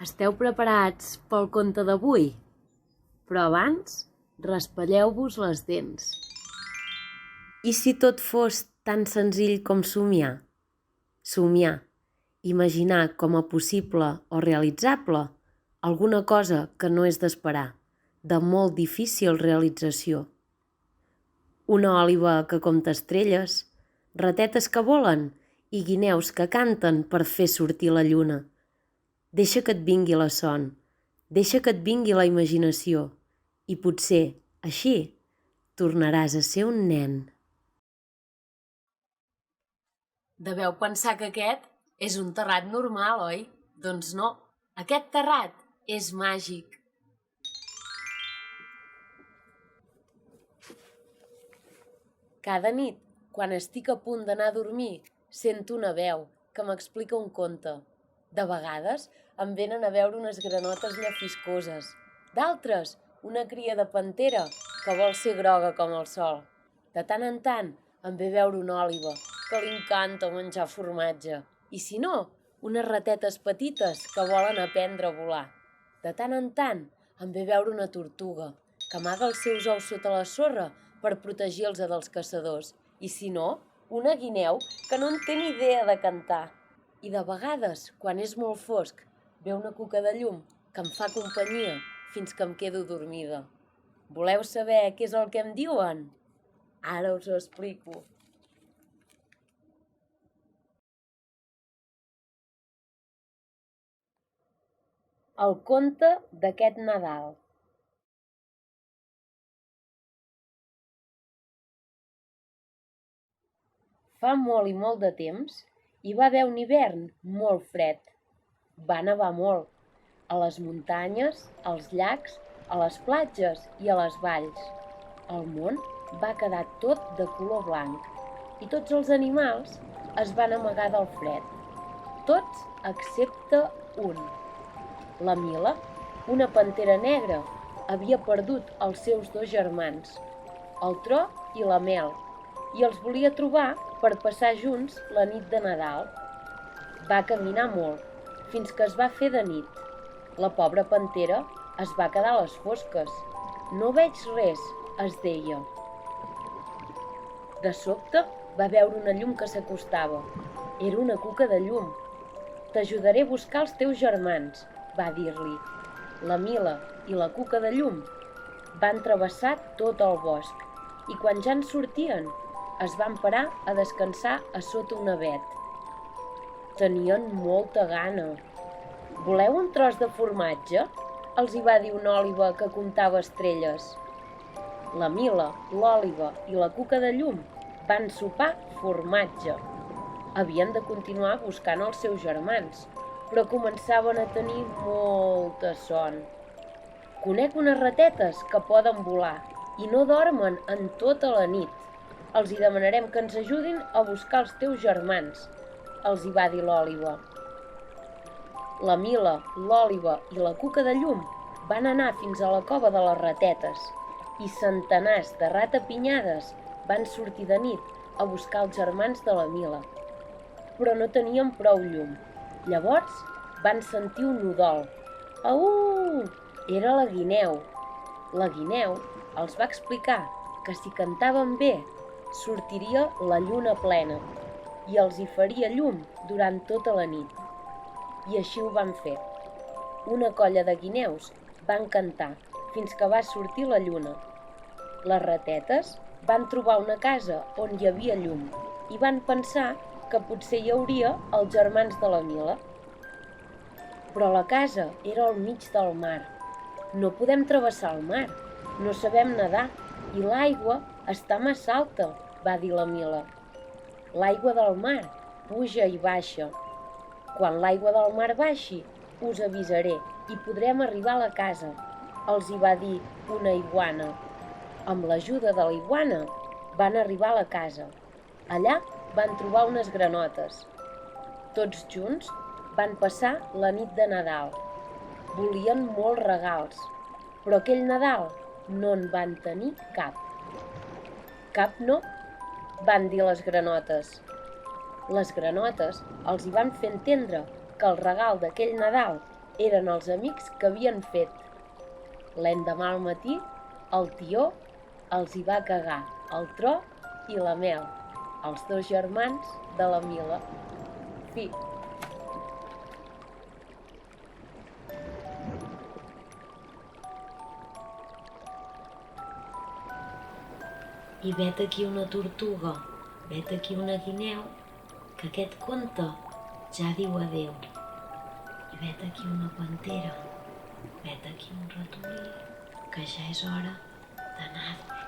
Esteu preparats pel conte d'avui? Però abans, raspalleu-vos les dents. I si tot fos tan senzill com somiar? Somiar, imaginar com a possible o realitzable alguna cosa que no és d'esperar, de molt difícil realització. Una òliba que compta estrelles, ratetes que volen i guineus que canten per fer sortir la lluna. Deixa que et vingui la son, deixa que et vingui la imaginació i potser, així, tornaràs a ser un nen. Deveu pensar que aquest és un terrat normal, oi? Doncs no, aquest terrat és màgic. Cada nit, quan estic a punt d'anar a dormir, sento una veu que m'explica un conte. De vegades em venen a veure unes granotes llefiscoses. D'altres, una cria de pantera que vol ser groga com el sol. De tant en tant em ve veure una òliba que li encanta menjar formatge. I si no, unes ratetes petites que volen aprendre a volar. De tant en tant em ve veure una tortuga que amaga els seus ous sota la sorra per protegir-los dels caçadors. I si no, una guineu que no en té ni idea de cantar. I de vegades, quan és molt fosc, ve una cuca de llum que em fa companyia fins que em quedo dormida. Voleu saber què és el que em diuen? Ara us ho explico. El conte d'aquest Nadal. Fa molt i molt de temps hi va haver un hivern molt fred. Va nevar molt, a les muntanyes, als llacs, a les platges i a les valls. El món va quedar tot de color blanc i tots els animals es van amagar del fred. Tots excepte un. La Mila, una pantera negra, havia perdut els seus dos germans, el Tro i la Mel, i els volia trobar per passar junts la nit de Nadal. Va caminar molt, fins que es va fer de nit. La pobra pantera es va quedar a les fosques. No veig res, es deia. De sobte va veure una llum que s'acostava. Era una cuca de llum. «T'ajudaré a buscar els teus germans», va dir-li. La Mila i la cuca de llum van travessar tot el bosc i quan ja en sortien es van parar a descansar a sota un avet. Tenien molta gana. «Voleu un tros de formatge?», els hi va dir una òliba que comptava estrelles. La Mila, l'òliba i la cuca de llum van sopar formatge. Havien de continuar buscant els seus germans, però començaven a tenir molta son. «Conec unes ratetes que poden volar i no dormen en tota la nit. Els hi demanarem que ens ajudin a buscar els teus germans», els hi va dir l'òliba. La Mila, l'òliba i la cuca de llum van anar fins a la cova de les ratetes i centenars de ratapinyades van sortir de nit a buscar els germans de la Mila. Però no tenien prou llum. Llavors van sentir un udol. «Au!» Era la guineu. La guineu els va explicar que si cantaven bé sortiria la lluna plena i els hi faria llum durant tota la nit. I així ho van fer. Una colla de guineus van cantar fins que va sortir la lluna. Les ratetes van trobar una casa on hi havia llum i van pensar que potser hi hauria els germans de la Mila. Però la casa era al mig del mar. «No podem travessar el mar, no sabem nedar i l'aigua està massa alta», va dir la Mila. «L'aigua del mar puja i baixa. Quan l'aigua del mar baixi, us avisaré i podrem arribar a la casa», els hi va dir una iguana. Amb l'ajuda de la iguana van arribar a la casa. Allà van trobar unes granotes. Tots junts van passar la nit de Nadal. Volien molts regals, però aquell Nadal no en van tenir cap. «Cap no?», van dir les granotes. Les granotes els hi van fer entendre que el regal d'aquell Nadal eren els amics que havien fet. L'endemà al matí, el tió els hi va cagar el tro i la mel, els dos germans de la Mila. Fi. I vet aquí una tortuga, vet aquí una guineu, que aquest conte ja diu adéu. I vet aquí una pantera, vet aquí un ratolí, que ja és hora d'anar a dormir.